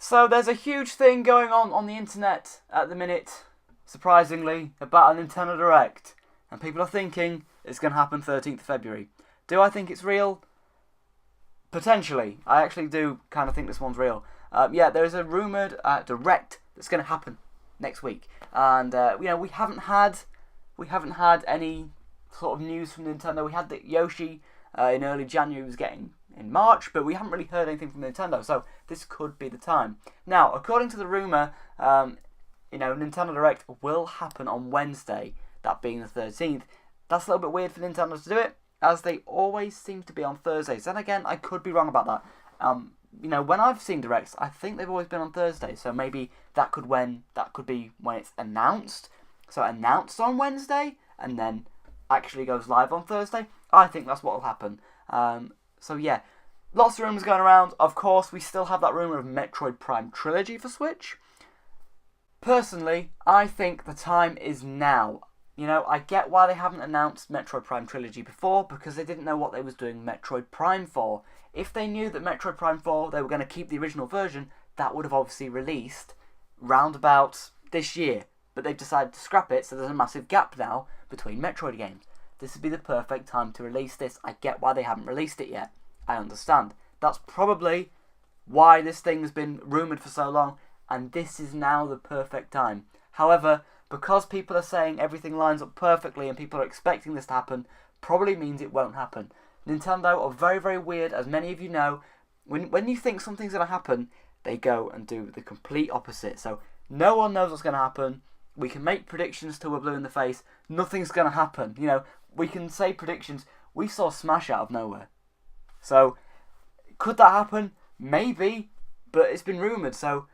So there's a huge thing going on the internet at the minute, surprisingly, about a Nintendo Direct. And people are thinking it's going to happen 13th of February. Do I think it's real? Potentially. I actually do kind of think this one's real. Yeah, there's a rumoured Direct that's going to happen next week. And, we haven't had any sort of news from Nintendo. We had that Yoshi in early January was getting in March, but we haven't really heard anything from Nintendo, so this could be the time. Now, according to the rumour, Nintendo Direct will happen on Wednesday, that being the 13th. That's a little bit weird for Nintendo to do it, as they always seem to be on Thursdays. And again, I could be wrong about that. When I've seen Directs, I think they've always been on Thursdays, so maybe that could be when it's announced. So announced on Wednesday, and then actually goes live on Thursday. I think that's what will happen. So yeah, lots of rumours going around. Of course, we still have that rumour of Metroid Prime Trilogy for Switch. Personally, I think the time is now. I get why they haven't announced Metroid Prime Trilogy before, because they didn't know what they was doing Metroid Prime for. If they knew that Metroid Prime 4, they were going to keep the original version, that would have obviously released round about this year. But they've decided to scrap it, so there's a massive gap now between Metroid games. This would be the perfect time to release this. I get why they haven't released it yet. I understand. That's probably why this thing has been rumoured for so long, and this is now the perfect time. However, because people are saying everything lines up perfectly and people are expecting this to happen, probably means it won't happen. Nintendo are very, very weird, as many of you know. When you think something's going to happen, they go and do the complete opposite. So no one knows what's going to happen. We can make predictions till we're blue in the face. Nothing's going to happen. We can say predictions. We saw Smash out of nowhere. So, could that happen? Maybe, but it's been rumoured, so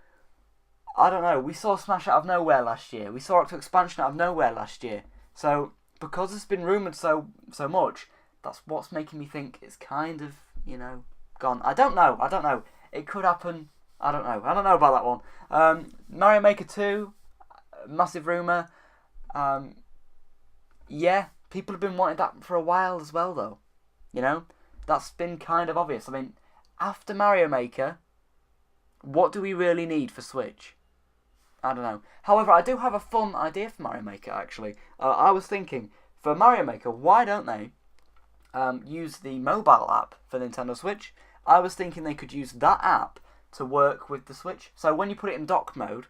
I don't know. We saw Smash out of nowhere last year. We saw Octo Expansion out of nowhere last year. So, because it's been rumoured so much, that's what's making me think it's kind of, gone. I don't know. It could happen. I don't know. I don't know about that one. Mario Maker 2, massive rumour. Yeah, people have been wanting that for a while as well, though. That's been kind of obvious. I mean, after Mario Maker, what do we really need for Switch? I don't know. However, I do have a fun idea for Mario Maker, actually. I was thinking, for Mario Maker, why don't they use the mobile app for Nintendo Switch? I was thinking they could use that app to work with the Switch. So when you put it in dock mode,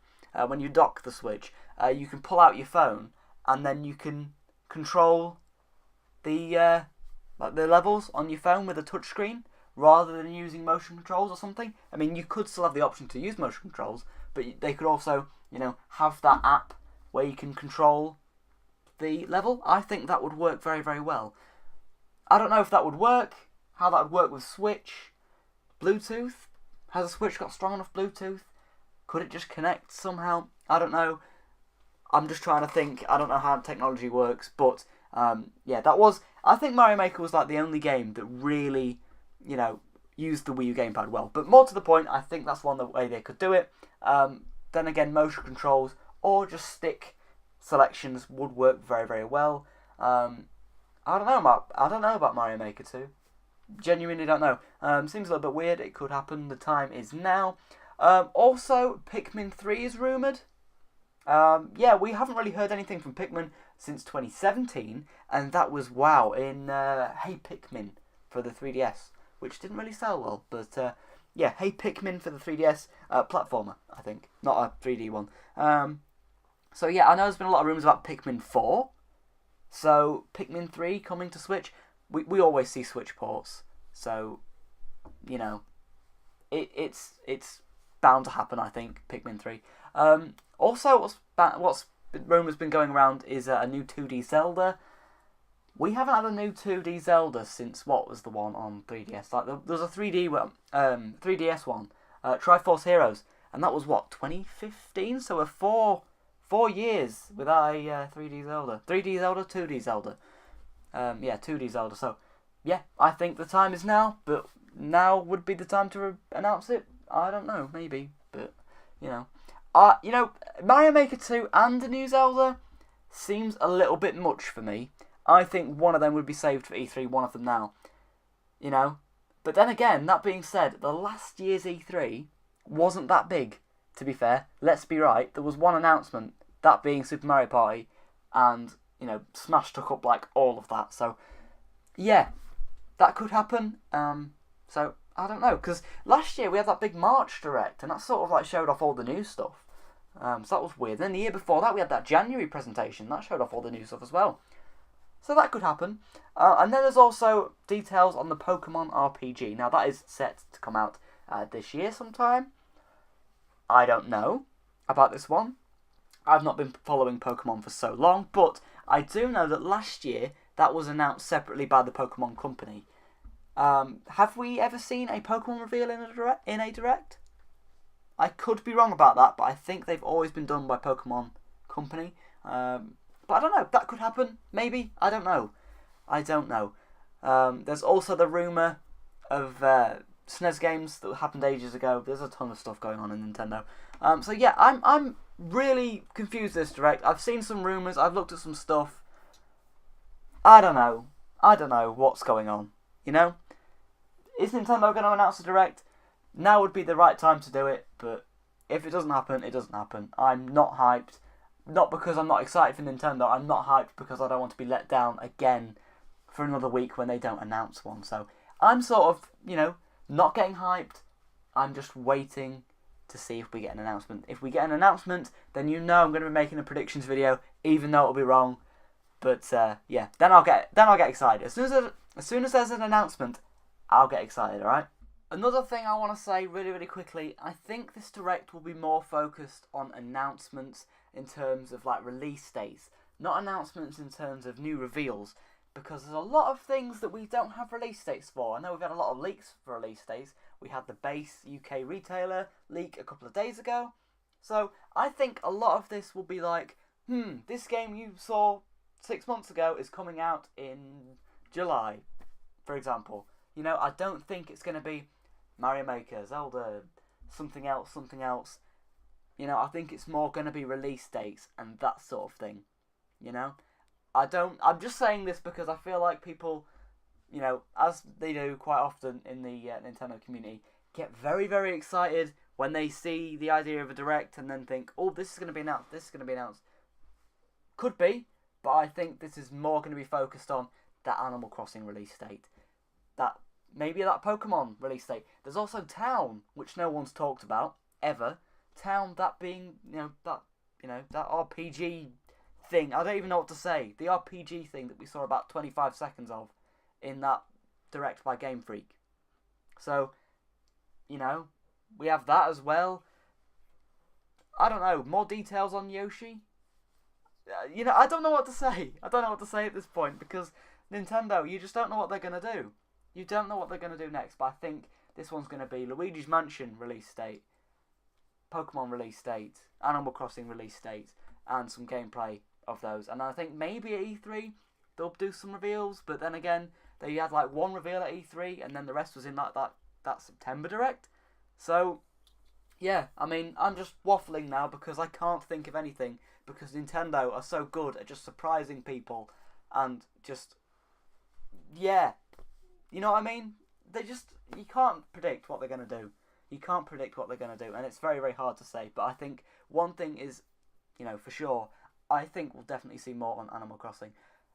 when you dock the Switch, you can pull out your phone, and then you can control the levels on your phone with a touchscreen, rather than using motion controls or something. I mean, you could still have the option to use motion controls, but they could also, have that app where you can control the level. I think that would work very, very well. I don't know if that would work, how that would work with Switch. Bluetooth? Has a Switch got strong enough Bluetooth? Could it just connect somehow? I don't know. I'm just trying to think. I don't know how technology works, but I think Mario Maker was like the only game that really, used the Wii U gamepad well. But more to the point, I think that's one way they could do it. Then again, motion controls or just stick selections would work very, very well. I don't know about Mario Maker 2. Genuinely don't know. Seems a little bit weird. It could happen. The time is now. Also, Pikmin 3 is rumoured. We haven't really heard anything from Pikmin since 2017, and that was in Hey Pikmin for the 3DS, which didn't really sell well, but Hey Pikmin for the 3DS, platformer, I think, not a 3D one. I know there's been a lot of rumours about Pikmin 4, so Pikmin 3 coming to Switch. We always see Switch ports, so, it's bound to happen, I think, Pikmin 3. Also, what's rumours been going around is a new 2D Zelda. We haven't had a new 2D Zelda since, what was the one on 3DS? Like, there was a 3DS one, Triforce Heroes, and that was, 2015? So we're 4 years without a 3D Zelda. 3D Zelda, 2D Zelda. 2D Zelda. So, I think the time is now, but now would be the time to announce it. I don't know, maybe, but, Mario Maker 2 and a new Zelda seems a little bit much for me. I think one of them would be saved for E3, one of them now. But then again, that being said, the last year's E3 wasn't that big, to be fair. Let's be right, there was one announcement, that being Super Mario Party, and, you know, Smash took up, like, all of that. So, yeah, that could happen. So, I don't know, because last year we had that big March Direct, and that sort of, like, showed off all the new stuff. So that was weird. Then the year before that we had that January presentation, that showed off all the new stuff as well. So that could happen. And then there's also details on the Pokemon RPG. Now that is set to come out this year sometime. I don't know about this one. I've not been following Pokemon for so long, but I do know that last year that was announced separately by the Pokemon Company. Have we ever seen a Pokemon reveal in a direct? I could be wrong about that, but I think they've always been done by Pokemon Company. But I don't know, that could happen, maybe, I don't know. There's also the rumour of SNES games that happened ages ago. There's a ton of stuff going on in Nintendo. So yeah, I'm really confused this Direct. I've seen some rumours, I've looked at some stuff. I don't know what's going on, you know? Is Nintendo going to announce a Direct? Now would be the right time to do it, but if it doesn't happen, it doesn't happen. I'm not hyped. Not because I'm not excited for Nintendo, I'm not hyped because I don't want to be let down again for another week when they don't announce one. So I'm sort of, you know, not getting hyped. I'm just waiting to see if we get an announcement. If we get an announcement, then you know I'm going to be making a predictions video, even though it'll be wrong. But yeah, then I'll get excited. As soon as there's an announcement, I'll get excited, alright? Another thing I want to say really, really quickly, I think this Direct will be more focused on announcements in terms of like release dates, not announcements in terms of new reveals, because there's a lot of things that we don't have release dates for. I know we've had a lot of leaks for release dates. We had the base UK retailer leak a couple of days ago. So I think a lot of this will be like, this game you saw 6 months ago is coming out in July, for example. You know, I don't think it's going to be Mario Maker, Zelda, something else. You know, I think it's more going to be release dates and that sort of thing. You know? I'm just saying this because I feel like people, you know, as they do quite often in the Nintendo community, get very, very excited when they see the idea of a Direct and then think, oh, this is going to be announced. Could be, but I think this is more going to be focused on that Animal Crossing release date. Maybe that Pokemon release date. There's also Town, which no one's talked about ever. Town, that being that RPG thing. I don't even know what to say. The RPG thing that we saw about 25 seconds of in that Direct by Game Freak. So, you know, we have that as well. I don't know. More details on Yoshi. You know, I don't know what to say. I don't know what to say at this point because Nintendo, you just don't know what they're gonna do. You don't know what they're going to do next, but I think this one's going to be Luigi's Mansion release date, Pokemon release date, Animal Crossing release date, and some gameplay of those. And I think maybe at E3 they'll do some reveals, but then again, they had like one reveal at E3, and then the rest was in that September Direct. So, yeah, I mean, I'm just waffling now because I can't think of anything, because Nintendo are so good at just surprising people, and just, yeah. You know what I mean? You can't predict what they're going to do. You can't predict what they're going to do, and it's very, very hard to say. But I think one thing is, you know, for sure, I think we'll definitely see more on Animal Crossing.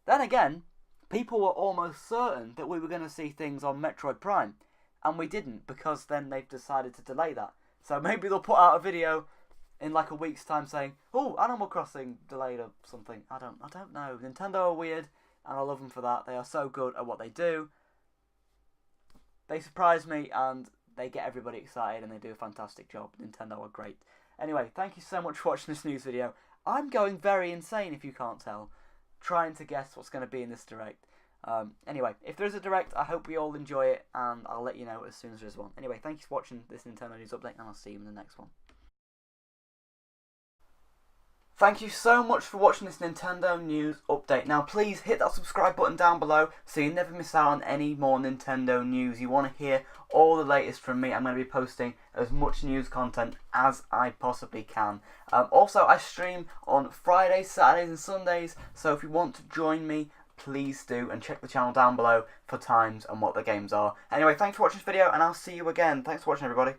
Then again, people were almost certain that we were going to see things on Metroid Prime, and we didn't, because then they've decided to delay that. So maybe they'll put out a video in like a week's time saying, oh, Animal Crossing delayed or something. I don't know. Nintendo are weird, and I love them for that. They are so good at what they do. They surprise me and they get everybody excited and they do a fantastic job. Nintendo are great. Anyway, thank you so much for watching this news video. I'm going very insane if you can't tell, trying to guess what's going to be in this Direct. Anyway, if there is a Direct, I hope we all enjoy it and I'll let you know as soon as there is one. Anyway, thank you for watching this Nintendo News Update and I'll see you in the next one. Thank you so much for watching this Nintendo News Update. Now please hit that subscribe button down below so you never miss out on any more Nintendo news. You want to hear all the latest from me. I'm going to be posting as much news content as I possibly can. Also, I stream on Fridays, Saturdays and Sundays, so if you want to join me, please do, and check the channel down below for times and what the games are. Anyway, thanks for watching this video and I'll see you again. Thanks for watching, everybody.